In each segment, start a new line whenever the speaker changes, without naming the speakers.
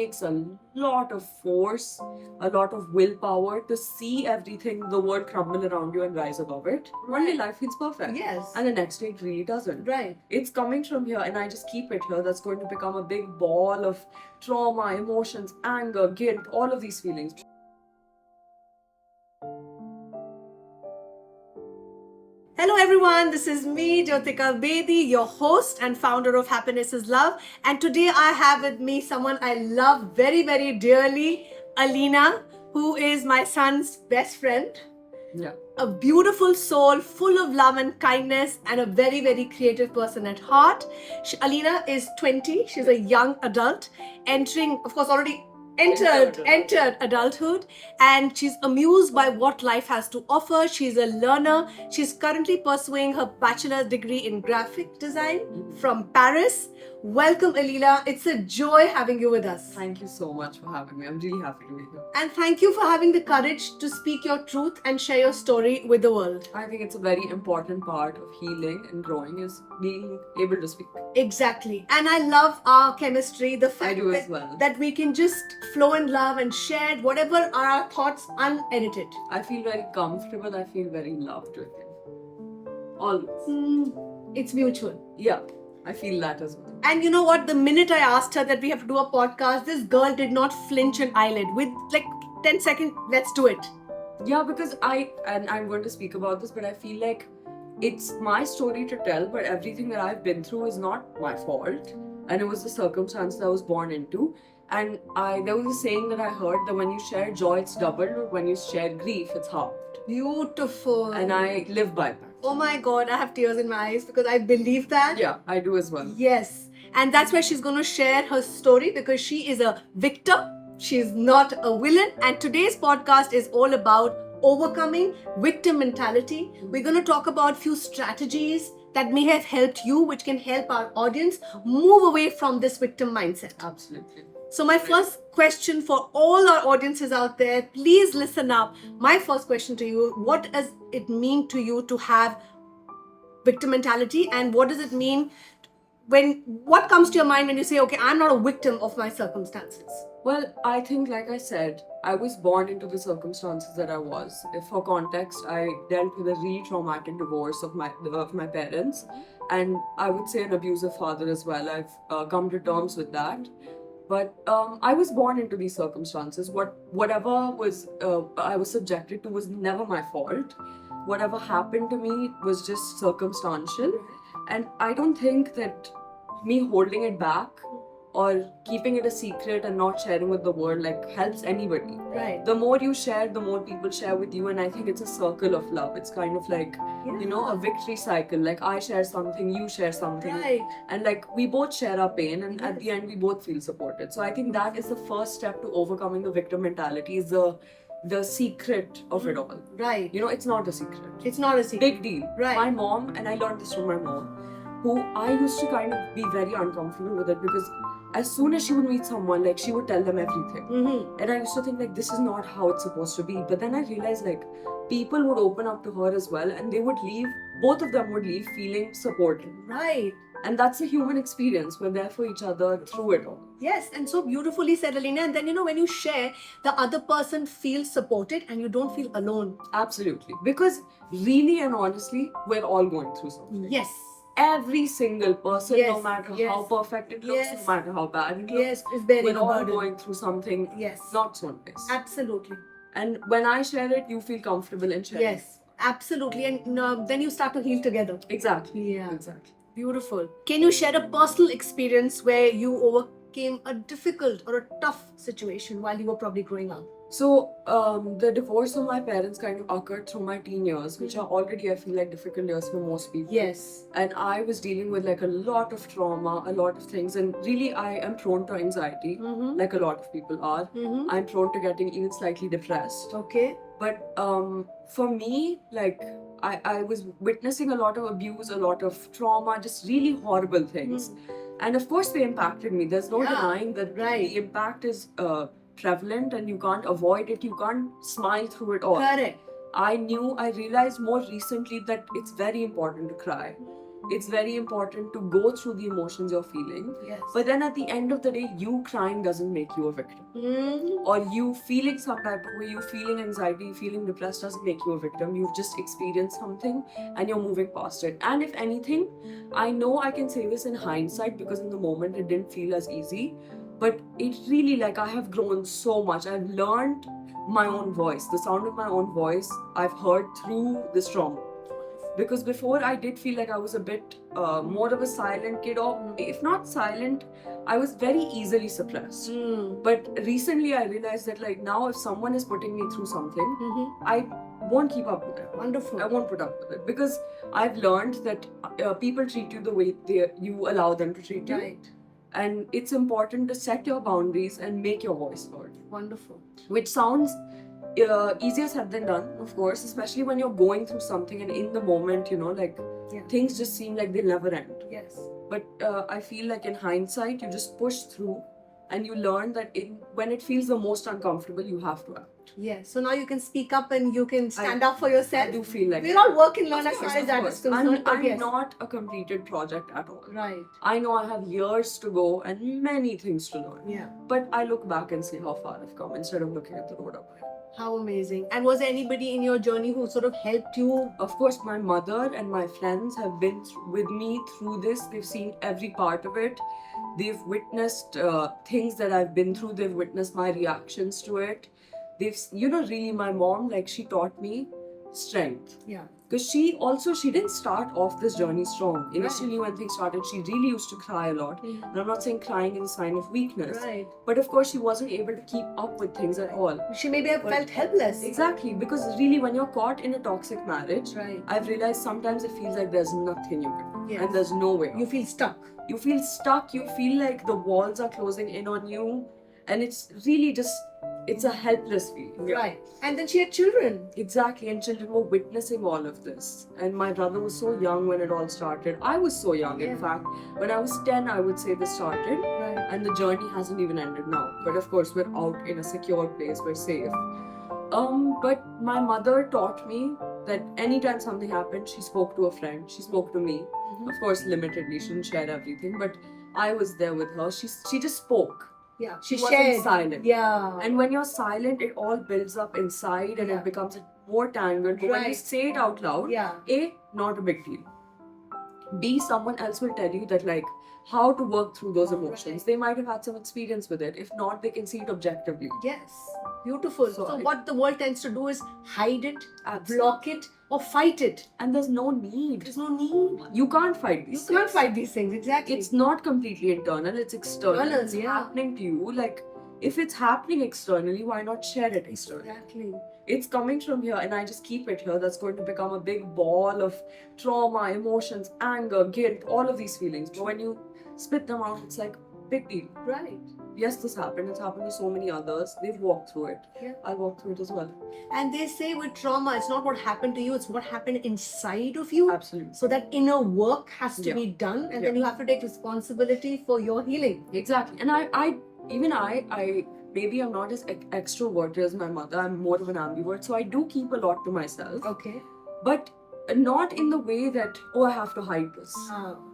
takes a lot of force, a lot of willpower to see everything, the world crumble around you and rise above it. One day life feels perfect.
Yes.
And the next day it really doesn't.
Right.
It's coming from here and I just keep it here. That's going to become a big ball of trauma, emotions, anger, guilt, all of these feelings.
Hello everyone, this is me, Jyotika Bedi, your host and founder of Happiness is Love. And today I have with me someone I love very, very dearly, Aleena, who is my son's best friend.
Yeah.
A beautiful soul, full of love and kindness, and a very, very creative person at heart. Aleena is 20. She's a young adult, entering, of course, already entered adulthood, and she's amused by what life has to offer. She's a learner. She's currently pursuing her bachelor's degree in graphic design from Paris. Welcome, Aleena. It's a joy having you with us.
Thank you so much for having me. I'm really happy to be here.
And thank you for having the courage to speak your truth and share your story with the world.
I think it's a very important part of healing and growing is being able to speak.
Exactly. And I love our chemistry, the fact
I do as well.
that we can just flow in love and share whatever are our thoughts unedited.
I feel very comfortable. I feel very loved with him. Always.
It's mutual.
Yeah, I feel that as well.
And you know what? The minute I asked her that we have to do a podcast, this girl did not flinch an eyelid. With like 10 seconds, let's do it.
Yeah, because I'm going to speak about this, but I feel like it's my story to tell, but everything that I've been through is not my fault. And it was the circumstance that I was born into. And there was a saying that I heard that when you share joy, it's doubled, but when you share grief, it's halved.
Beautiful.
And I live by that.
Oh my God, I have tears in my eyes because I believe that.
Yeah, I do as well.
Yes. And that's where she's going to share her story because she is a victim. She's not a villain. And today's podcast is all about overcoming victim mentality. We're going to talk about few strategies that may have helped you, which can help our audience move away from this victim mindset.
Absolutely.
So my first question for all our audiences out there, please listen up. My first question to you, what does it mean to you to have victim mentality, and what does it mean what comes to your mind when you say, okay, I'm not a victim of my circumstances?
Well, I think, like I said, I was born into the circumstances that I was. If for context, I dealt with a really traumatic divorce of my parents, and I would say an abusive father as well. I've come to terms with that. But I was born into these circumstances. Whatever was I was subjected to was never my fault. Whatever happened to me was just circumstantial. And I don't think that me holding it back or keeping it a secret and not sharing with the world helps anybody.
Right.
The more you share, the more people share with you, and I think it's a circle of love. It's kind of like a victory cycle. Like I share something, you share something,
right.
And we both share our pain, and at the end we both feel supported. So I think that is the first step to overcoming the victim mentality. Is the secret of it all.
Right.
It's not a secret.
It's not a secret.
Big deal.
Right.
My mom, and I learned this from my mom, who I used to kind of be very uncomfortable with it because as soon as she would meet someone, she would tell them everything. And I used to think this is not how it's supposed to be. But then I realized people would open up to her as well, and they would leave, both of them would leave feeling supported.
Right.
And that's a human experience. We're there for each other through it all.
Yes, and so beautifully said, Aleena. And then, when you share, the other person feels supported and you don't feel alone.
Absolutely. Because really and honestly, we're all going through something.
Yes.
Every single person,
Yes,
no matter
yes.
how perfect it looks,
Yes.
no matter how bad it looks,
Yes, it's bearing
we're
a
all
burden.
going through something not so nice.
Absolutely.
And when I share it, you feel comfortable in sharing.
Yes, absolutely. And then you start to heal together.
Exactly.
Yeah.
Exactly.
Beautiful. Can you share a personal experience where you overcame a difficult or a tough situation while you were probably growing up?
So, the divorce of my parents kind of occurred through my teen years, which are already, I feel difficult years for most people.
Yes.
And I was dealing with a lot of trauma, a lot of things. And really, I am prone to anxiety, like a lot of people are. I'm prone to getting even slightly depressed.
Okay.
But for me, I was witnessing a lot of abuse, a lot of trauma, just really horrible things. And of course, they impacted me. There's no denying that the impact is prevalent and you can't avoid it. You can't smile through it all.
Correct.
I realized more recently that it's very important to cry. It's very important to go through the emotions you're feeling.
Yes.
But then at the end of the day, you crying doesn't make you a victim. Or you feeling some type of way, you feeling anxiety, feeling depressed doesn't make you a victim. You've just experienced something and you're moving past it. And if anything, I know I can say this in hindsight because in the moment it didn't feel as easy. But it really, like, I have grown so much. I've learned my own voice. The sound of my own voice I've heard through this trauma. Because before I did feel like I was a bit more of a silent kid, or if not silent, I was very easily suppressed. But recently I realized that, like, now if someone is putting me through something, I won't keep up with it.
Wonderful.
I won't put up with it because I've learned that people treat you the way you allow them to treat you.
Right.
And it's important to set your boundaries and make your voice heard.
Wonderful.
Which sounds easier said than done, of course, especially when you're going through something and in the moment, things just seem like they'll never end.
Yes.
But I feel like in hindsight, you just push through and you learn that when it feels the most uncomfortable, you have to act.
Yes. So now you can speak up and you can stand up for yourself.
I do feel like
we're all work and learn
Of
as
course,
far as
of
that
course.
is concerned.
I'm not a completed project at all.
Right.
I know I have years to go and many things to learn.
Yeah.
But I look back and see how far I've come instead of looking at the road up ahead.
How amazing. And was there anybody in your journey who sort of helped you?
Of course, my mother and my friends have been with me through this. They've seen every part of it. They've witnessed things that I've been through. They've witnessed my reactions to it. Really, my mom, like, she taught me strength.
Yeah.
Because she didn't start off this journey strong. Initially, when things started, she really used to cry a lot. And I'm not saying crying is a sign of weakness.
Right.
But of course, she wasn't able to keep up with things at all.
She maybe have felt helpless.
Exactly. Because really, when you're caught in a toxic marriage,
Right.
I've realized sometimes it feels like there's nothing you can do.
Yes.
And there's no way.
You feel stuck.
You feel stuck. You feel like the walls are closing in on you. And it's really it's a helpless feeling.
Right. And then she had children.
Exactly, and children were witnessing all of this. And my brother was so young when it all started. I was so young, in fact. When I was 10, I would say this started.
Right.
And the journey hasn't even ended now. But of course, we're out in a secure place, we're safe. But my mother taught me that anytime something happened, she spoke to a friend, she spoke to me. Of course, limitedly, she didn't share everything, but I was there with her. She just spoke.
Yeah.
She
shared.
wasn't silent.
Yeah.
And when you're silent, it all builds up inside and it becomes more tangled. But when you
Right.
say it out loud,
Yeah.
A, not a big deal. B, someone else will tell you that, like, how to work through those emotions.
Right.
They might have had some experience with it. If not, they can see it objectively.
Yes. Beautiful.
So
So
I-
what the world tends to do is hide it,
Absolutely.
block it, or fight it.
And there's no need.
There's no need.
You can't fight
You
these
can't
things.
fight these things. Exactly.
It's not completely internal, it's external.
External,
It's
yeah.
happening to you. Like, if it's happening externally, why not share it externally?
Exactly.
It's coming from here and I just keep it here. That's going to become a big ball of trauma, emotions, anger, guilt, all of these feelings. But when you spit them out, it's like, big deal.
Right.
Yes, this happened. It's happened to so many others. They've walked through it.
Yeah.
I'll walk through it as well.
And they say with trauma, it's not what happened to you, it's what happened inside of you.
Absolutely.
So that inner work has to
Yeah.
be done, and
Yeah.
then you have to take responsibility for your healing.
Exactly. And I maybe I'm not as extroverted as my mother. I'm more of an ambivert. So I do keep a lot to myself.
Okay.
But not in the way that, oh, I have to hide this.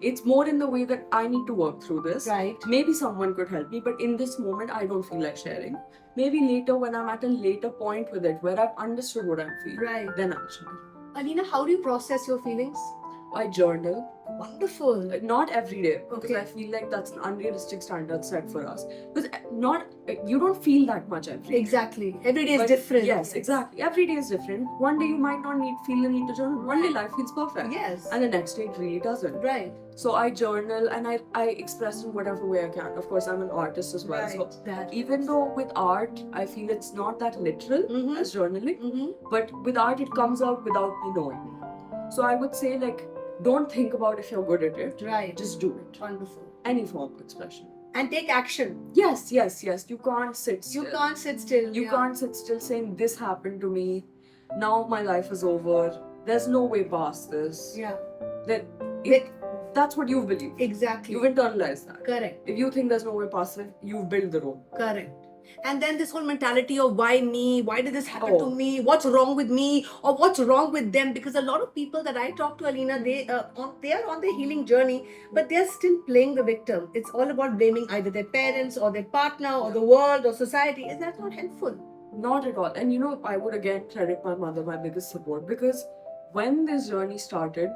It's more in the way that I need to work through this.
Right.
Maybe someone could help me, but in this moment, I don't feel like sharing. Maybe later, when I'm at a later point with it, where I've understood what I'm feeling,
Right.
then I'll share.
Alina, how do you process your feelings?
I journal.
Wonderful.
Not every day, because
Okay.
I feel like that's an unrealistic standard set for us. Because you don't feel that much every day.
Exactly. Every day is
But
different.
Yes, exactly. Every day is different. One day you might not feel the need to journal. One day life feels perfect.
Yes.
And the next day it really doesn't.
Right.
So I journal and I express in whatever way I can. Of course, I'm an artist as well.
Right.
So
That.
even though with art, I feel it's not that literal
Mhm.
as journaling,
Mm-hmm.
but with art, it comes out without me knowing. So I would say, like, don't think about if you're good at it.
Right.
Just do it.
Wonderful.
Any form of expression.
And take action.
Yes. You can't sit still.
You can't sit still.
You
Yeah.
can't sit still saying, this happened to me. Now my life is over. There's no way past this.
Yeah.
That's what you've believed.
Exactly.
You've internalized that.
Correct.
If you think there's no way past it, you've built the road.
Correct. And then this whole mentality of why me? Why did this happen to
Oh.
me? What's wrong with me? Or what's wrong with them? Because a lot of people that I talk to, Aleena, they are on their healing journey, but they're still playing the victim. It's all about blaming either their parents or their partner or the world or society. Is that not helpful?
Not at all. And you know, I would again credit my mother, my biggest support, because when this journey started,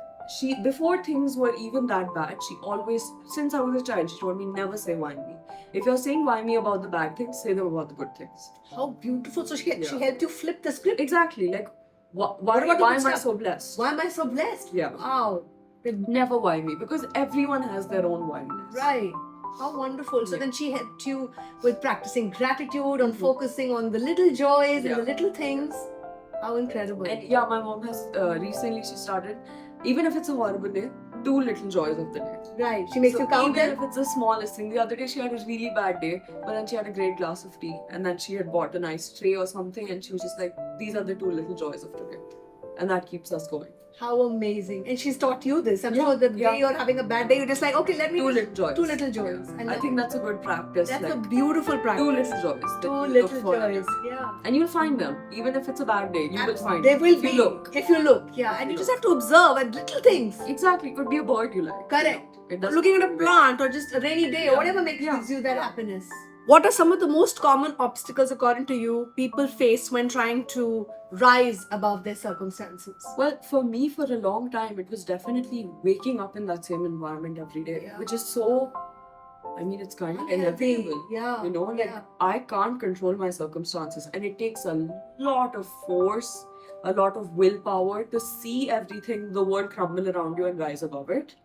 before things were even that bad, she always, since I was a child, she told me never say why me. If you're saying why me about the bad things, say them about the good things.
How beautiful. So she helped you flip the script.
Exactly. Like, why am I so blessed?
Why am I so blessed?
Yeah.
Wow.
Never why me, because everyone has their own whyness.
Right. How wonderful. So then she helped you with practicing gratitude, on focusing on the little joys and the little things. How incredible.
And yeah, my mom has recently, she started, even if it's a horrible day, 2 little joys of the day.
Right. She makes you count
even
them.
if it's the smallest thing. The other day she had a really bad day, but then she had a great glass of tea, and then she had bought a nice tray or something, and she was just like, these are the 2 little joys of today. And that keeps us going.
How amazing. And she's taught you this. I'm sure the day you're having a bad day, you're just like, okay, let me
2 little joys.
2 little joys.
Yeah. I think that's a good practice.
That's
like,
a beautiful practice.
2 little joys.
2 little joys. Yeah.
And you'll find them. Even if it's a bad day, you will find
They
them.
will
if
be.
you look.
If you look. Yeah. And you just have to observe at little things.
Exactly. It could be a bird you like.
Correct.
It doesn't
Looking at a plant or just a rainy day or whatever gives you that happiness. What are some of the most common obstacles, according to you, people face when trying to rise above their circumstances?
Well, for me, for a long time, it was definitely waking up in that same environment every day, which is so, I mean, it's kind of inevitable.
Yeah.
You know, like I can't control my circumstances, and it takes a lot of force, a lot of willpower to see everything, the world crumble around you and rise above it.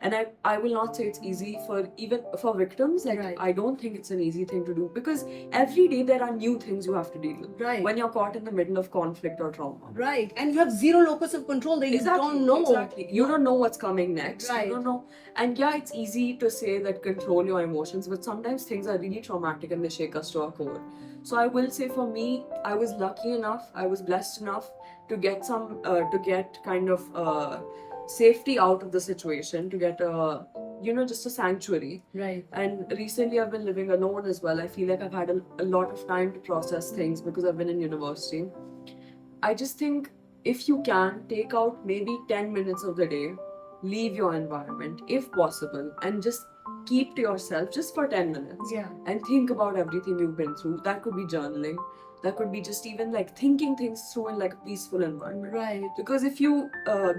And I will not say it's easy even for victims. Like, I don't think it's an easy thing to do, because every day there are new things you have to deal with.
Right.
When you're caught in the middle of conflict or trauma.
Right. And you have zero locus of control that you don't know.
Exactly. You don't know what's coming next.
Right.
You don't know. And yeah, it's easy to say that control your emotions, but sometimes things are really traumatic and they shake us to our core. So I will say, for me, I was lucky enough, I was blessed enough to get safety out of the situation, to get just a sanctuary.
Right.
And recently I've been living alone as well. I feel like I've had a lot of time to process things because I've been in university. I just think if you can take out maybe 10 minutes of the day, leave your environment if possible, and just keep to yourself just for 10 minutes.
Yeah.
And think about everything you've been through. That could be journaling. That could be just even like thinking things through in like a peaceful environment.
Right.
Because if you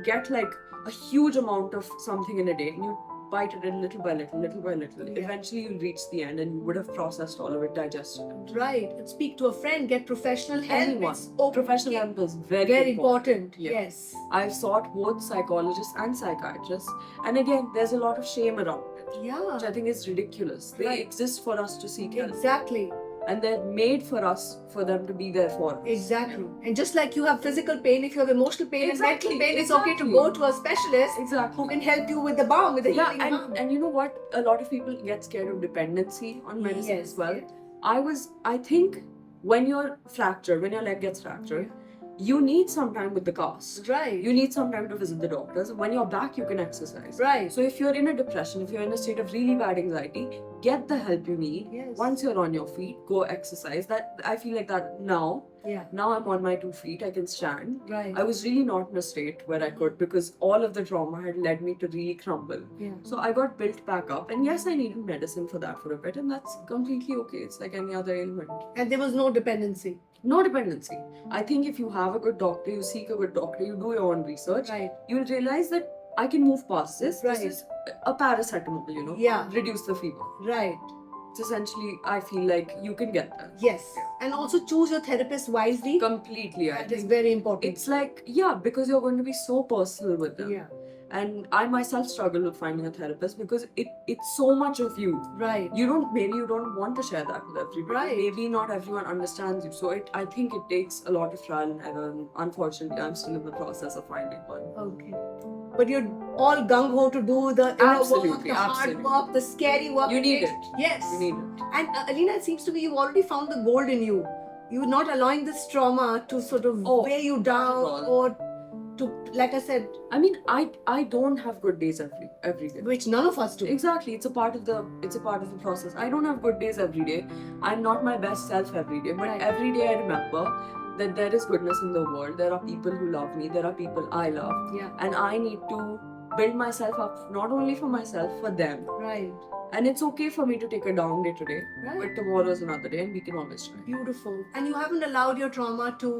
get like a huge amount of something in a day and you bite at it little by little, eventually you'll reach the end and you would have processed all of it, digested it.
Right. Speak to a friend, get professional help.
Anyone. Professional help is very
important.
Yeah.
Yes.
I've sought both psychologists and psychiatrists, and again, there's a lot of shame around it.
Yeah.
Which I think is ridiculous. They exist for us to seek help.
Exactly.
And they're made for them to be there for us.
Exactly. And just like you have physical pain, if you have emotional pain and mental pain, it's okay to go to a specialist who can help you with the balm, with the healing balm.
And you know what? A lot of people get scared of dependency on medicine as well.
Yes.
I think when you're fractured, when your leg gets fractured, you need some time with the cast.
Right.
You need some time to visit the doctors. When you're back, you can exercise.
Right.
So if you're in a depression, if you're in a state of really bad anxiety, get the help you need.
Yes.
Once you're on your feet, go exercise. That I feel like that now.
Yeah.
Now I'm on my 2 feet. I can stand.
Right.
I was really not in a state where I could, because all of the trauma had led me to really crumble.
Yeah.
So I got built back up, and yes, I needed medicine for that for a bit, and that's completely okay. It's like any other ailment.
And there was no dependency.
No dependency. I think if you have a good doctor, you seek a good doctor, you do your own research,
Right.
you'll realize that I can move past this.
Right.
This is a paracetamol,
Yeah.
reduce the fever.
Right.
It's essentially, I feel like you can get that.
Yes. And also choose your therapist wisely.
Completely, I
That is
think.
very important.
It's like, because you're going to be so personal with them.
Yeah.
And I myself struggle with finding a therapist because it's so much of you.
Right.
Maybe you don't want to share that with everybody.
Right.
Maybe not everyone understands you. So I think it takes a lot of trial and error. And unfortunately, I'm still in the process of finding one.
Okay. But you're all gung-ho to do the inner work, the hard work, the scary work.
You need it.
Yes.
You need it.
And Aleena, it seems to me you've already found the gold in you. You're not allowing this trauma to sort of weigh you down or to, like I said,
I mean, I don't have good days every day.
which none of us do.
Exactly, it's a part of the process. I don't have good days every day. I'm not my best self every day, but
Right.
every day I remember that there is goodness in the world. There are people who love me. There are people I love,
Yeah.
and I need to build myself up not only for myself, for them.
Right.
And it's okay for me to take a down day today,
Right.
but tomorrow is another day, and we can always try.
Beautiful. And you haven't allowed your trauma to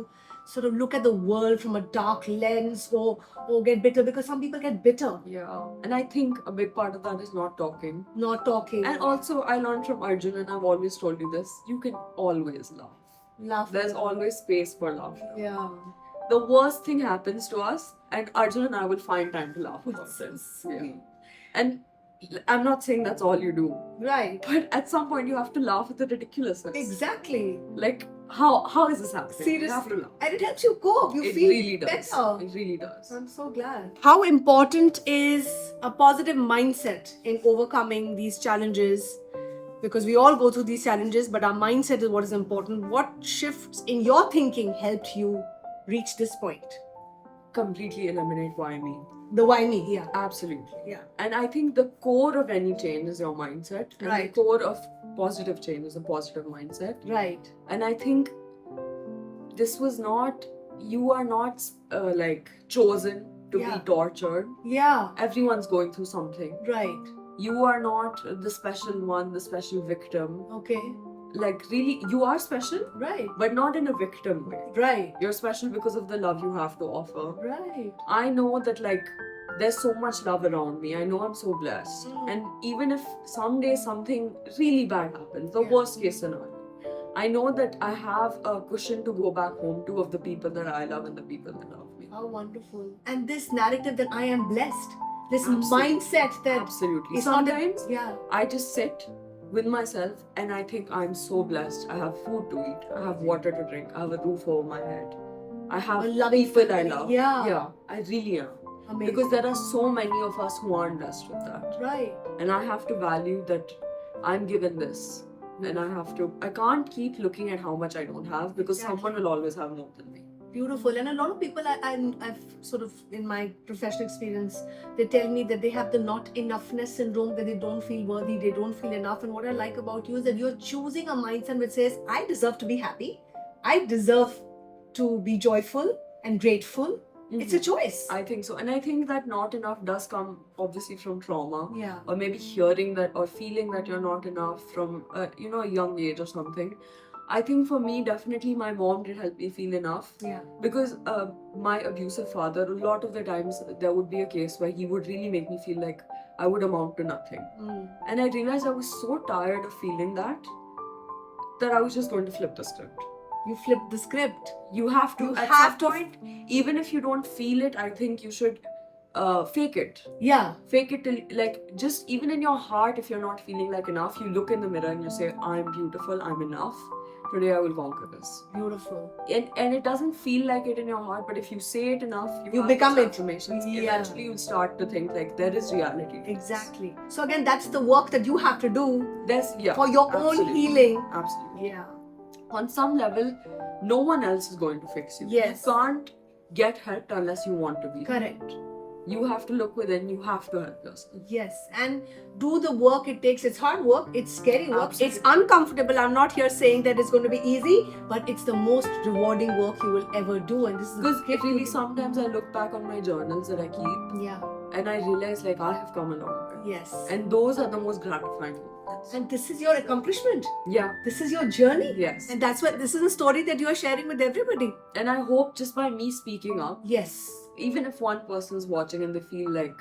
sort of look at the world from a dark lens or get bitter, because some people get bitter.
Yeah, and I think a big part of that is not talking.
Not talking.
And also, I learned from Arjun, and I've always told you this: you can always laugh.
Laugh.
There's always space for love.
Yeah.
The worst thing happens to us, and Arjun and I will find time to laugh about
It's so
it.
sweet.
And I'm not saying that's all you do,
Right.
but at some point you have to laugh at the ridiculousness.
Exactly.
Like, how is this happening? You have to
Seriously.
laugh.
And it helps you cope. You
It
feel
really does.
better.
It really does.
I'm so glad. How important is a positive mindset in overcoming these challenges? Because we all go through these challenges, but our mindset is what is important. What shifts in your thinking helped you reach this point?
Completely eliminate why me.
The why me, yeah.
Absolutely.
Yeah.
And I think the core of any change is your mindset. And
Right.
the core of positive change is a positive mindset.
Right.
And I think this was not, you are not like chosen to
Yeah.
be tortured.
Yeah.
Everyone's going through something.
Right.
You are not the special one, the special victim.
Okay.
Like, really, you are special,
Right.
but not in a victim way.
Right.
You're special because of the love you have to offer.
Right.
I know that, like, there's so much love around me. I know I'm so blessed.
Mm.
And even if someday something really bad happens, the
Yeah.
worst case scenario, I know that I have a cushion to go back home to of the people that I love and the people that love me.
How wonderful. And this narrative that I am blessed, this
Absolutely.
mindset that
Absolutely.
it's not that-
Sometimes
yeah.
I just sit with myself and I think I'm so blessed. I have food to eat. I have water to drink. I have a roof over my head. I have
A loving
people I
family.
love.
Yeah.
Yeah, I really am.
Amazing.
Because there are so many of us who aren't blessed with that.
Right.
And I have to value that I'm given this. And I can't keep looking at how much I don't have, because
Exactly.
someone will always have more than me.
Beautiful. And a lot of people I've sort of, in my professional experience, they tell me that they have the not enoughness syndrome, that they don't feel worthy, they don't feel enough. And what I like about you is that you're choosing a mindset which says, I deserve to be happy, I deserve to be joyful and grateful. It's a choice.
I think so. And I think that not enough does come obviously from trauma.
Yeah.
Or maybe hearing that or feeling that you're not enough from a young age or something. I think for me, definitely my mom did help me feel enough.
Yeah.
Because my abusive father, a lot of the times there would be a case where he would really make me feel like I would amount to nothing.
Mm.
And I realized I was so tired of feeling that I was just going to flip the script.
You flip the script.
You have to,
You
at
have
some
to-
point, even if you don't feel it, I think you should fake it.
Yeah.
Fake it till, like, just even in your heart, if you're not feeling like enough, you look in the mirror and you say, I'm beautiful, I'm enough. Today I will conquer this.
Beautiful.
And it doesn't feel like it in your heart, but if you say it enough,
You
have
become
these
it.
affirmations.
Yeah.
Eventually you'll start to think like there is reality.
Exactly. So again, that's the work that you have to do
There's, yeah,
for your own
absolutely.
healing.
Absolutely.
Yeah.
On some level, no one else is going to fix you.
Yes.
You can't get helped unless you want to be.
Correct.
You have to look within, you have to help yourself.
Yes, and do the work it takes. It's hard work, it's scary work,
Absolutely.
it's uncomfortable. I'm not here saying that it's going to be easy, but it's the most rewarding work you will ever do. And this is
Because really, sometimes I look back on my journals that I keep
yeah,
and I realize like I have come a long way.
yes.
And those are the most gratifying moments.
And this is your accomplishment.
Yeah,
This is your journey.
yes.
And that's what this is a story that you are sharing with everybody.
And I hope just by me speaking up,
Yes.
even if one person's watching and they feel like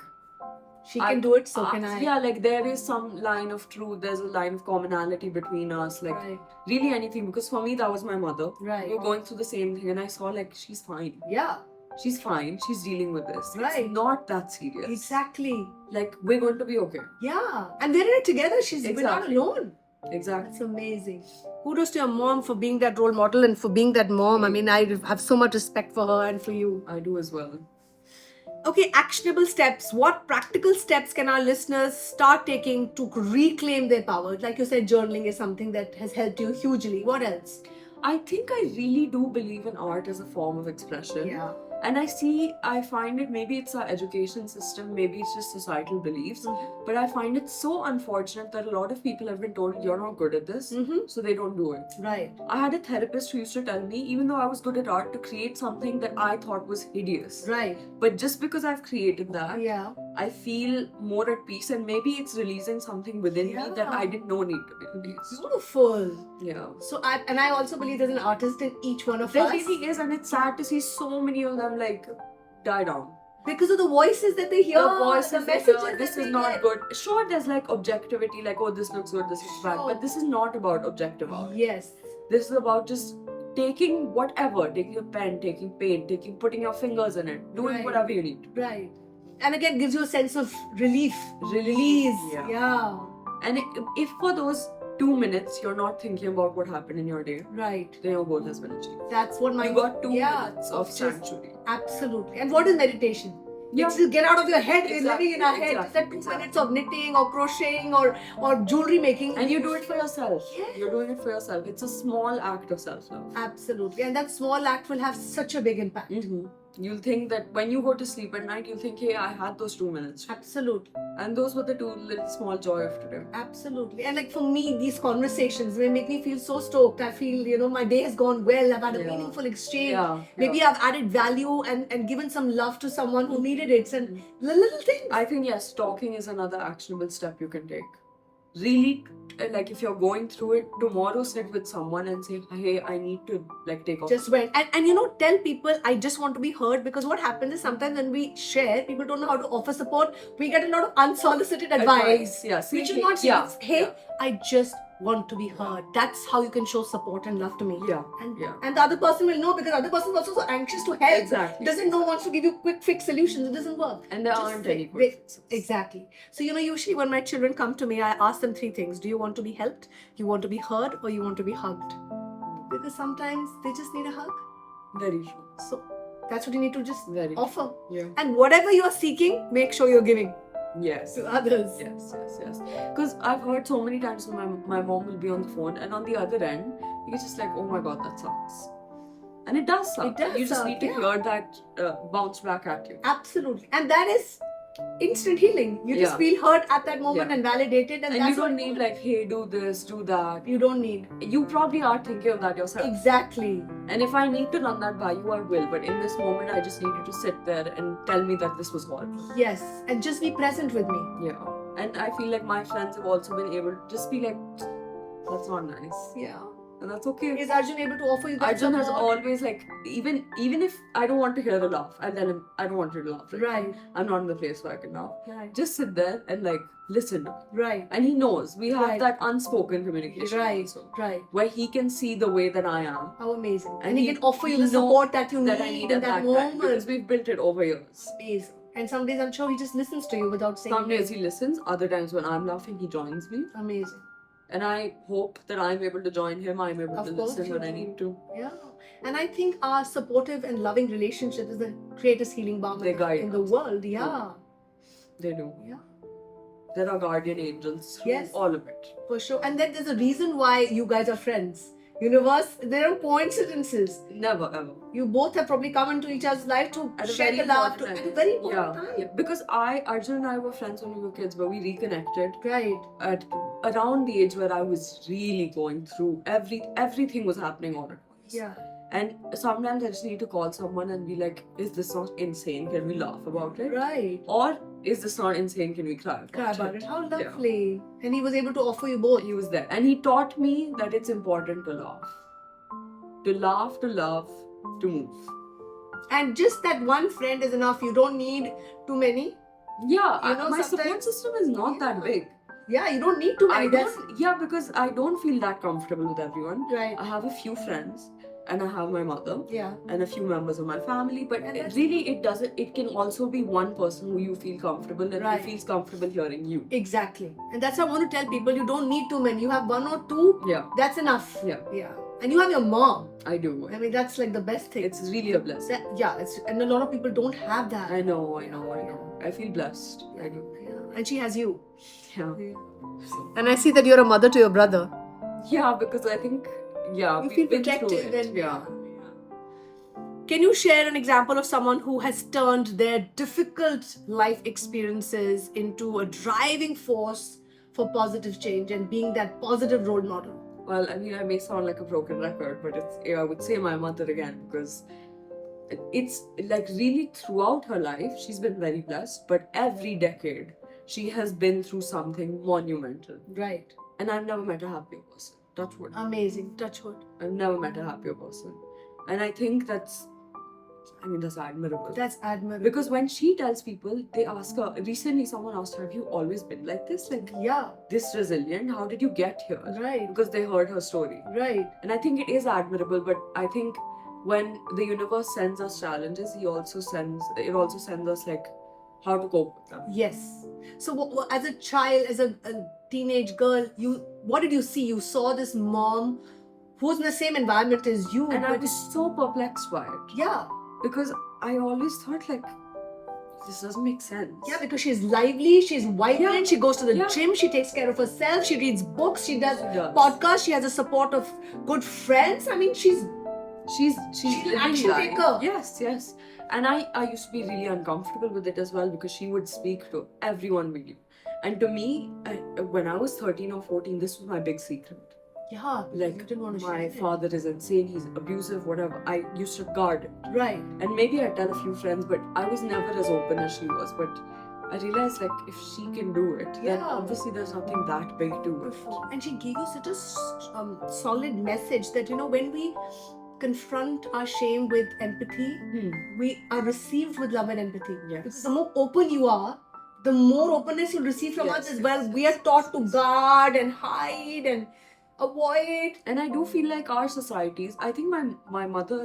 She can do it, so can I.
Yeah, like there is some line of truth, there's a line of commonality between us, like
Right.
really anything. Because for me, that was my mother.
Right.
We were going through the same thing, and I saw like she's fine.
Yeah,
She's fine. She's dealing with this.
Right.
It's not that serious.
exactly.
Like we're going to be okay.
Yeah. And we're in it together. We're not
Exactly.
alone.
Exactly.
That's amazing. Kudos to your mom for being that role model and for being that mom. I mean, I have so much respect for her and for you.
I do as well.
Okay, actionable steps. What practical steps can our listeners start taking to reclaim their power? Like you said, journaling is something that has helped you hugely. What else?
I think I really do believe in art as a form of expression.
Yeah.
And I find it, maybe it's our education system, maybe it's just societal beliefs, but I find it so unfortunate that a lot of people have been told you're not good at this, so they don't do it.
Right.
I had a therapist who used to tell me, even though I was good at art, to create something that I thought was hideous.
Right.
But just because I've created that,
Yeah.
I feel more at peace, and maybe it's releasing something within me that I didn't know needed to be released.
Beautiful.
Yeah.
So I also believe there's an artist in each one of
There
us.
really is, and it's sad to see so many of them like die down.
Because of the voices that they hear,
The voices
the
they
messages
hear, this
that
is
they
not
get.
good. Sure, there's like objectivity, like, oh, this looks good, this is bad, but this is not about objective art.
Yes.
This is about just taking whatever, taking a pen, taking paint, putting your fingers in it, doing whatever you need.
Right. And again, gives you a sense of relief.
Release.
Yeah.
And if for those 2 minutes you're not thinking about what happened in your day,
Right.
then your goal has been achieved.
That's what my
You got 2 minutes of sanctuary.
Absolutely. And what is meditation?
Yeah.
It's to get out of your head. We're
Exactly,
living in our head. It's like 2 minutes of knitting or crocheting or jewelry making.
And you do it for yourself.
Yes.
You're doing it for yourself. It's a small act of self-love.
Absolutely. And that small act will have such a big impact.
You'll think that when you go to sleep at night, you'll think, hey, I had those 2 minutes.
Absolutely.
And those were the 2 little small joy of today.
Absolutely. And like for me, these conversations, they make me feel so stoked. I feel, my day has gone well. I've had a meaningful exchange. Maybe I've added value and given some love to someone who needed it. And the little things.
I think, yes, talking is another actionable step you can take. Really, like if you're going through it, tomorrow sit with someone and say, hey, I need to take off.
Just went. And tell people, I just want to be heard, because what happens is sometimes when we share, people don't know how to offer support. We get a lot of unsolicited advice.
Yeah.
Which is not hey, I just want to be heard. That's how you can show support and love to me.
Yeah.
And the other person will know, because the other person is also so anxious to help.
Exactly.
Doesn't know, wants to give you quick fix solutions. It doesn't work.
And there aren't any quick fixes.
Exactly. So usually when my children come to me, I ask them 3 things. Do you want to be helped? You want to be heard? Or you want to be hugged? Because sometimes they just need a hug.
Very true.
So that's what you need to just offer.
Yeah.
And whatever you're seeking, make sure you're giving.
Yes.
To others.
Yes. Because I've heard so many times when my mom will be on the phone, and on the other end, you're just like, oh my god, that sucks. And it does suck.
It does
you just
suck,
need to hear that bounce back at you.
Absolutely. And that is instant healing. You just feel heard at that moment and validated. And that's
you don't need hey, do this, do that.
You don't need.
You probably are thinking of that yourself.
Exactly.
And if I need to run that by you, I will. But in this moment, I just need you to sit there and tell me that this was horrible.
Yes. And just be present with me.
Yeah. And I feel like my friends have also been able to just be like, that's not nice.
Yeah.
And that's okay.
Is Arjun able to offer you that
Arjun
support?
has always even if I don't want to hear a laugh, I'll tell him I don't want you to laugh.
Right.
I'm not in the place where I can laugh.
Right.
Just sit there and listen.
Right.
And he knows we have that unspoken communication.
Right.
Also,
right.
where he can see the way that I am.
How amazing. And he can offer you the support that you
that
need
I need
in
at
that
time,
moment.
because we've built it over years.
Amazing. And some days I'm sure he just listens to you without saying
Some days he listens, other times when I'm laughing, he joins me.
Amazing.
And I hope that I'm able to join him, I'm able to listen when I need to.
Yeah. And I think our supportive and loving relationship is the greatest healing balm in the world. Yeah.
They do.
Yeah.
There are guardian angels through all of it.
For sure. And then there's a reason why you guys are friends. Universe, there are coincidences.
Never ever.
You both have probably come into each other's life to share the love at a very important time.
Yeah. Because Arjun and I were friends when we were kids, but we reconnected.
Right.
At around the age where I was really going through everything was happening all at once.
Yeah.
And sometimes I just need to call someone and be like, is this not insane? Can we laugh about it?
Right.
Or is this not insane? Can we cry
about it? How lovely. Yeah. And he was able to offer you both.
He was there. And he taught me that it's important to laugh. To laugh, to love, to move.
And just that one friend is enough. You don't need too many.
Yeah, my support system is not that big.
Yeah, you don't need too many.
Because I don't feel that comfortable with everyone.
Right.
I have a few friends. And I have my mother,
yeah,
and a few members of my family. But it can also be one person who you feel comfortable and who feels comfortable hearing you.
Exactly. And that's what I want to tell people. You don't need too many. You have 1 or 2.
Yeah.
That's enough.
Yeah.
Yeah. And you have your mom.
I do.
I mean, that's like the best thing.
It's really a blessing.
And a lot of people don't have that.
I know. I feel blessed. I do.
Yeah. And she has you.
Yeah.
And I see that you're a mother to your brother.
Yeah, because I think,
you feel protected and Can you share an example of someone who has turned their difficult life experiences into a driving force for positive change and being that positive role model?
Well, I mean, I may sound like a broken record, but I would say my mother again, because it's like really throughout her life, she's been very blessed, but every decade, she has been through something monumental.
Right.
And I've never met a happier person. Touch wood.
Amazing. Touch wood.
I've never met a happier person. And I think that's admirable.
That's admirable.
Because when she tells people, they ask her, recently someone asked her, have you always been like this? Like,
yeah,
this resilient? How did you get here?
right.
Because they heard her story.
Right.
And I think it is admirable, but I think when the universe sends us challenges, it also sends us like how to cope with them.
Yes. So as a child, as a teenage girl, what did you see? You saw this mom who's in the same environment as you.
And I was so perplexed by it.
Yeah.
Because I always thought like, this doesn't make sense.
Yeah, because she's lively, she's vibrant,
Yeah.
she goes to the
Yeah.
gym, she takes care of herself, she reads books, she does
She does.
podcasts, she has the support of good friends. I mean, she's
an
an action taker.
Yes. And I used to be really uncomfortable with it as well, because she would speak to everyone we knew. And to me, when I was 13 or 14, this was my big secret.
Yeah,
Like,
you didn't want to share
my
it.
father is insane, he's abusive, whatever. I used to guard it.
Right.
And maybe I'd tell a few friends, but I was never as open as she was. But I realized, like, if she can do it, then
Yeah.
obviously there's nothing that big to it.
And she gave you such a solid message that, when we confront our shame with empathy, we are received with love and empathy.
Yes.
Because the more open you are, the more openness you'll receive from
Yes,
us as
yes,
well.
yes,
We are taught to guard and hide and avoid.
And I do feel like our societies, I think my mother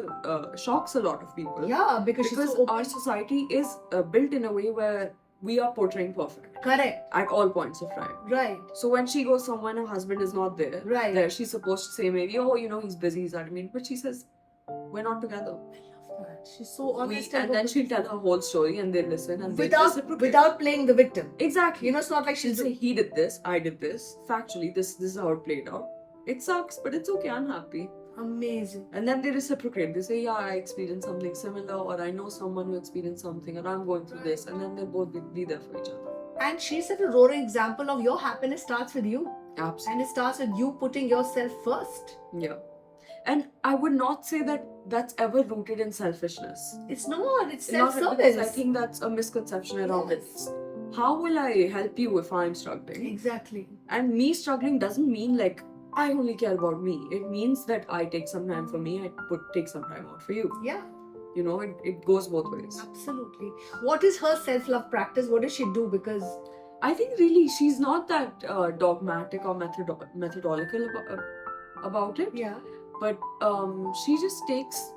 shocks a lot of people.
Yeah, because she's
Because
so open.
our society is built in a way where we are portraying perfect
Correct.
at all points of time.
Right.
So when she goes somewhere and her husband is not there,
Right.
she's supposed to say maybe, oh, he's busy, he's admin. But she says, we're not together.
I love that. She's so honest.
And then she'll tell her whole story and they'll listen and they'll reciprocate.
without playing the victim.
Exactly.
It's not like
She'll say, he did this, I did this. Factually, this is how it played out. It sucks, but it's okay, I'm happy.
Amazing.
And then they reciprocate. They say, yeah, I experienced something similar, or I know someone who experienced something, or I'm going through this. And then they'll both be there for each other.
And she set a roaring example of your happiness starts with you.
Absolutely.
And it starts with you putting yourself first.
Yeah. And I would not say that that's ever rooted in selfishness.
It's not. It's
Not
self-service.
because I think that's a misconception around
Yes.
it. How will I help you if I'm struggling?
Exactly.
And me struggling doesn't mean like I only care about me. It means that I take some time for me, take some time out for you.
Yeah.
It goes both ways.
Absolutely. What is her self-love practice? What does she do? Because
I think really she's not that dogmatic or methodological about it.
yeah.
But she just takes,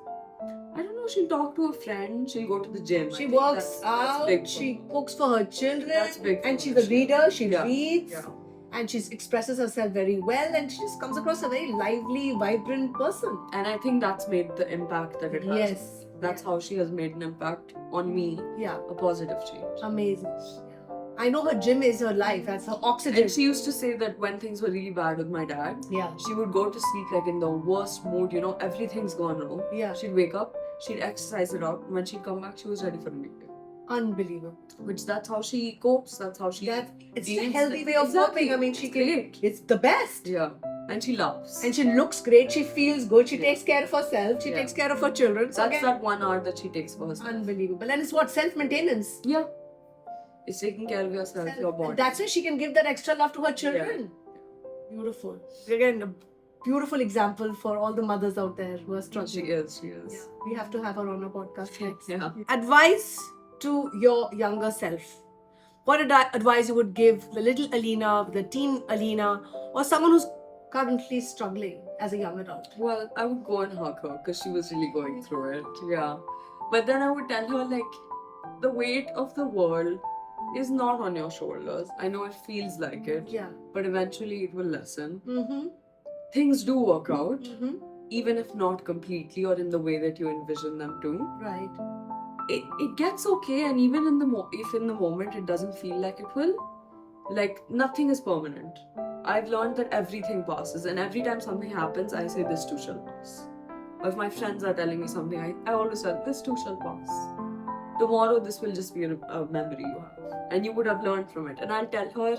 I don't know, she'll talk to a friend, she'll go to the gym. I
She
think
works
that's
out,
big for
she
her.
cooks for her children,
That's big for
and
her.
she's a reader, she
Yeah.
reads,
Yeah.
and she expresses herself very well, and she just comes across a very lively, vibrant person.
And I think that's made the impact that it has.
Yes.
That's how she has made an impact on me,
Yeah,
a positive change.
amazing. I know her gym is her life, that's her oxygen.
And she used to say that when things were really bad with my dad,
Yeah,
she would go to sleep like in the worst mood, everything's gone wrong.
yeah,
She'd wake up, she'd exercise it out. When she'd come back, she was ready for a meeting.
unbelievable.
That's how she copes, that's how she
It's a
deals
healthy
with-
way of
Exactly.
coping. I mean, she
It's
can.
great.
It's the best.
Yeah. And she loves.
And she looks great. She feels good. She
Yeah.
takes care of herself. She
Yeah.
takes care of her children. So
That's
again,
that 1 hour that she takes for herself.
unbelievable. And it's what self-maintenance.
Yeah. It's taking care of yourself, your body.
And that's why she can give that extra love to her children. Beautiful. Again, a beautiful example for all the mothers out there who are
She
struggling.
is.
Yeah, we have to have her on our podcast next.
Yeah.
Advice to your younger self. What advice you would give the little Aleena, the teen Aleena, or someone who's currently struggling as a young adult?
Well, I would go and hug her because she was really going through it. Yeah. But then I would tell her, like, the weight of the world is not on your shoulders. I know it feels like it,
Yeah.
but eventually it will lessen.
Mm-hmm.
Things do work out,
Mm-hmm.
even if not completely or in the way that you envision them to.
Right.
It gets okay, and even if in the moment it doesn't feel like it will, like nothing is permanent. I've learned that everything passes, and every time something happens, I say this too shall pass. if my friends are telling me something, I always tell, this too shall pass. Tomorrow this will just be a memory you have. And you would have learned from it. And I'll tell her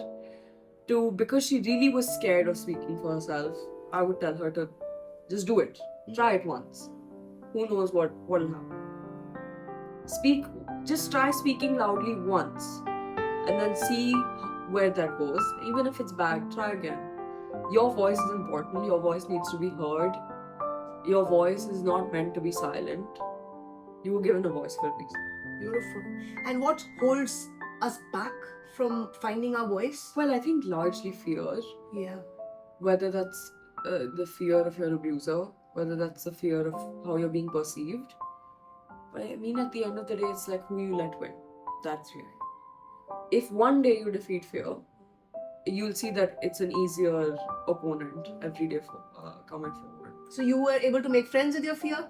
to, because she really was scared of speaking for herself, I would tell her to just do it. Try it once. Who knows what will happen. Just try speaking loudly once. And then see where that goes. Even if it's bad, try again. Your voice is important. Your voice needs to be heard. Your voice is not meant to be silent. You were given a voice for a reason.
Beautiful. And what holds us back from finding our voice?
Well, I think largely fear.
Yeah.
Whether that's the fear of your abuser, whether that's the fear of how you're being perceived. But I mean, at the end of the day, it's like who you let win. That's fear. If one day you defeat fear, you'll see that it's an easier opponent every day for coming forward.
So you were able to make friends with your fear?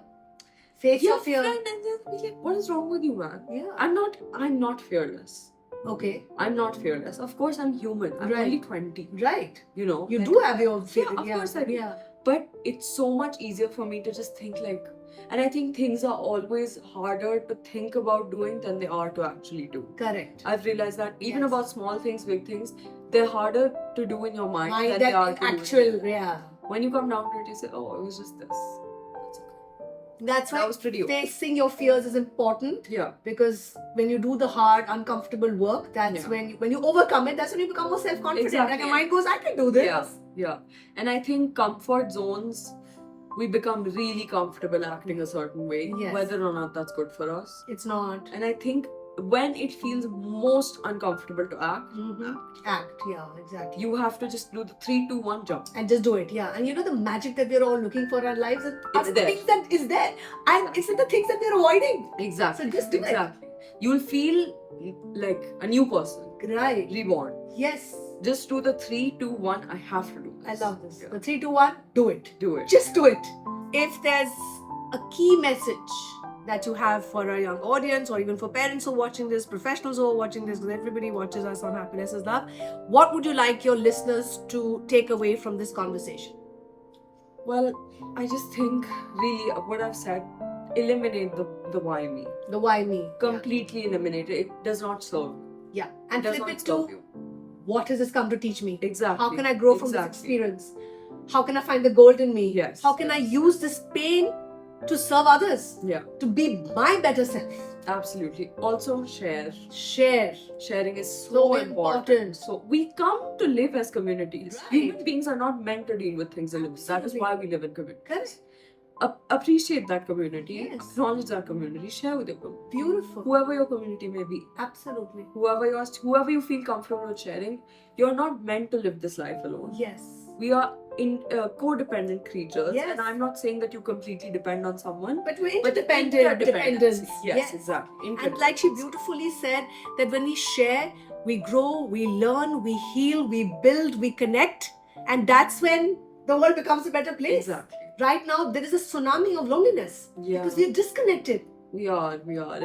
Face your fear?
Friend, and then be like, what is wrong with you, man?
Yeah.
I'm not fearless.
Okay.
I'm not fearless. Of course, I'm human. I'm
Right.
only 20.
Right.
You know.
You
like-
do have your own fear.
Yeah, of course I do.
Yeah.
But it's so much easier for me to just think like, and I think things are always harder to think about doing than they are to actually do.
Correct.
I've realized that even
Yes.
about small things, big things, they're harder to do in your mind than they are
That
to do in
actual,
real life.
yeah.
When you come down to it, you say, oh, it was just this. That's okay.
That's
That
why
was pretty okay.
facing your fears is important.
Yeah.
Because when you do the hard, uncomfortable work, that's
Yeah.
when you overcome it, that's when you become more self-confident.
Exactly.
Like your mind goes, I can do this.
Yeah. And I think comfort zones, we become really comfortable acting a certain way,
Yes.
whether or not that's good for us.
It's not.
And I think when it feels most uncomfortable to act,
Act, yeah, exactly.
you have to just do the 3, 2, 1 jump.
And just do it, yeah. And you know the magic that we're all looking for in our lives are
It's
the
there.
things that is there. And it's the things that we're avoiding.
Exactly.
So just do it.
Exactly. You'll feel like a new person,
Right.
reborn.
Yes.
Just do the 3, 2, 1. I have to do
I
this.
love this.
Yeah.
The 3, 2, 1, do it.
Do it.
Just do it. If there's a key message that you have for a young audience or even for parents who are watching this, professionals who are watching this, because everybody watches us on Happiness is Love, what would you like your listeners to take away from this conversation?
Well, I just think really what I've said, eliminate the why me.
The why me.
Completely eliminate it. It does not serve.
Yeah.
It
And
does
flip
not
it
serve
to
you.
what has this come to teach me?
Exactly.
How can I grow from this
Exactly.
experience? How can I find the gold in me?
Yes.
How can I
Yes.
use this pain to serve others?
Yeah.
To be my better self?
Absolutely. Also share.
Share.
Sharing is so
So
important.
important.
So we come to live as communities.
Right.
Human beings are not meant to deal with things alone. That is
Absolutely.
why we live in communities.
Correct.
Appreciate that community.
Yes.
Acknowledge that community. Share with your community.
Beautiful.
Whoever your community may be.
Absolutely.
Whoever you feel comfortable with sharing, you're not meant to live this life alone.
Yes.
We are in codependent creatures,
Yes.
and I'm not saying that you completely depend on someone.
But we're
But
interdependent.
interdependence.
Dependence.
Yes, exactly.
And like she beautifully said, that when we share, we grow, we learn, we heal, we build, we connect. And that's when the world becomes a better place.
Exactly.
Right now, there is a tsunami of loneliness.
Yeah.
Because we're disconnected.
We are.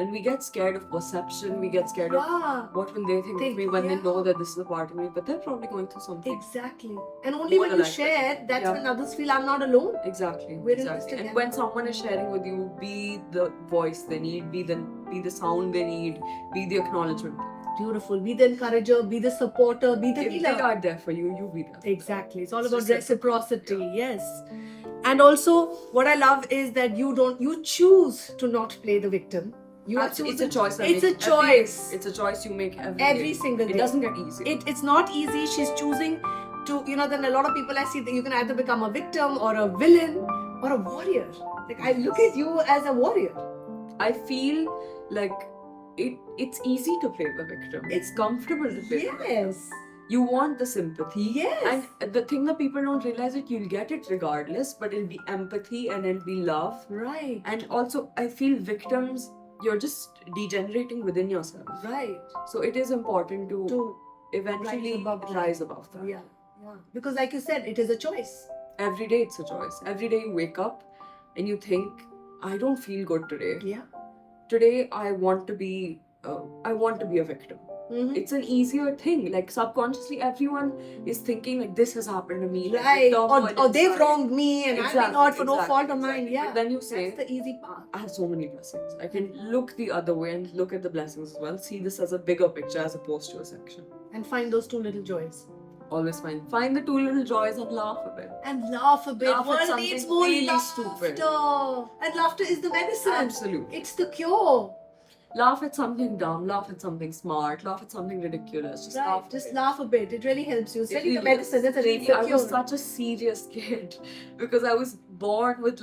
And we get scared of perception, we get scared of
Yeah.
what will they think of me when they
Yeah.
know that this is a part of me, but they're probably going through something.
Exactly. And only
More
when you
like
share,
that.
that's
Yeah.
when others feel I'm not alone.
Exactly.
We're in this
exactly. And
together.
when someone is sharing with you, be the voice they need, be the sound they need, be the acknowledgement.
Beautiful. Be the encourager, be the supporter, be the
If
healer.
they are there for you, you be there.
Exactly. It's all
It's
about
just
reciprocity. Yes. And also, what I love is that you choose to not play the victim. You are
It's a
choosing.
choice. I
It's
make
a
every
choice.
day. It's a choice you make every
Every
day.
single day.
It doesn't get easy.
It's not easy. She's choosing to, then a lot of people I see that you can either become a victim or a villain or a warrior. Like I look at you as a warrior.
I feel like it's easy to play the victim. It's comfortable to play the victim.
Yes.
You want the sympathy.
Yes.
And the thing that people don't realize it, you'll get it regardless, but it'll be empathy and it'll be love.
Right.
And also, I feel victims, you're just degenerating within yourself.
Right.
So it is important to
To
eventually
rise above that.
rise above that.
Yeah. Yeah. Because like you said, it is a choice.
Every day it's a choice. Every day you wake up and you think, I don't feel good today.
Yeah.
Today I want to be a victim. It's an easier thing. Like subconsciously, everyone is thinking like this has happened to me. Like,
Right.
turmoil
Or they've
inside.
wronged me and I've been hurt for no fault of mine.
Exactly.
Yeah.
But then you say,
that's the easy part.
I have so many blessings. I can look the other way and look at the blessings as well. See this as a bigger picture as opposed to a section.
And find those two little joys.
Always find the two little joys and laugh a bit.
And laugh a bit.
Laugh at
World
something
needs more
really
laughter.
stupid.
And laughter is the medicine.
Absolutely.
It's the cure.
Laugh at something dumb, laugh at something smart, laugh at something ridiculous. Just laugh.
Just laugh a bit. It really helps you. It's
It
really the
really
medicine.
is.
It's a
Really, I
cure.
was such a serious kid because I was born with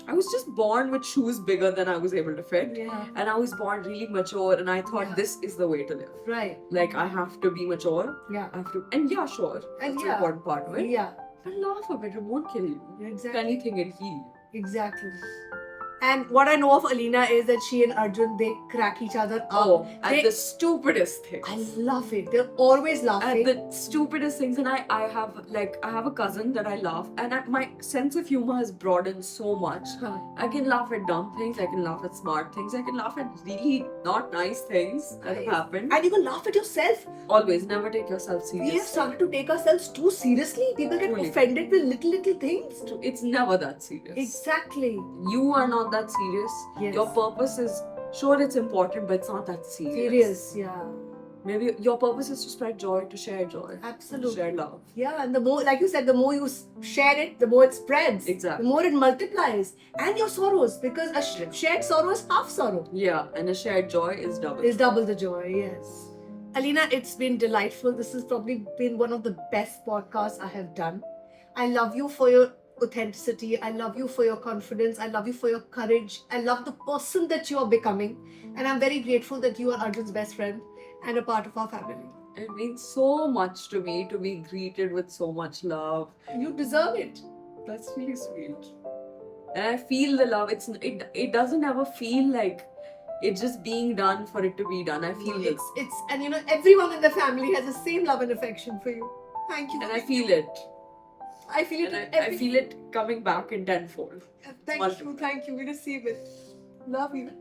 I was just born with shoes bigger than I was able to fit.
Yeah.
And I was born really mature and I thought this is the way to live.
Right.
Like I have to be mature.
Yeah.
I have to, and yeah, sure.
And
That's
yeah.
an important part of it.
Yeah.
But laugh a bit, it won't kill you.
Exactly.
If anything, it'll heal.
Exactly. And what I know of Aleena is that she and Arjun, they crack each other up.
Oh, and
They-
the stupidest things.
I love it. They're always laughing.
At the stupidest things, and I have a cousin that I love, and my sense of humor has broadened so much.
Huh.
I can laugh at dumb things, I can laugh at smart things, I can laugh at really not nice things that have
Right.
happened.
And you can laugh at yourself.
Always, never take yourself
We have
serious.
started to take ourselves too seriously. People get
Truly.
offended with little things.
It's never that serious.
Exactly.
You are not that serious.
Yes.
Your purpose is, sure, it's important, but it's not that serious.
Serious, yeah.
Maybe your purpose is to spread joy, to share joy,
Absolutely.
to share love.
Yeah, and the more, like you said, the more you share it, the more it spreads.
Exactly.
The more it multiplies. And your sorrows, because a shared sorrow is half sorrow.
Yeah, and a shared joy is double.
Is double the joy, yes. Aleena, it's been delightful. This has probably been one of the best podcasts I have done. I love you for your authenticity. I love you for your confidence. I love you for your courage. I love the person that you are becoming. And I'm very grateful that you are Arjun's best friend and a part of our family.
It means so much to me to be greeted with so much love.
You deserve it.
That's really sweet. And I feel the love. It doesn't ever feel like it's just being done for it to be done. I feel it.
It's and you know, everyone in the family has the same love and affection for you. Thank you.
And I feel it.
I feel it.
And I feel it coming back in tenfold.
Thank you. We receive it. Love you.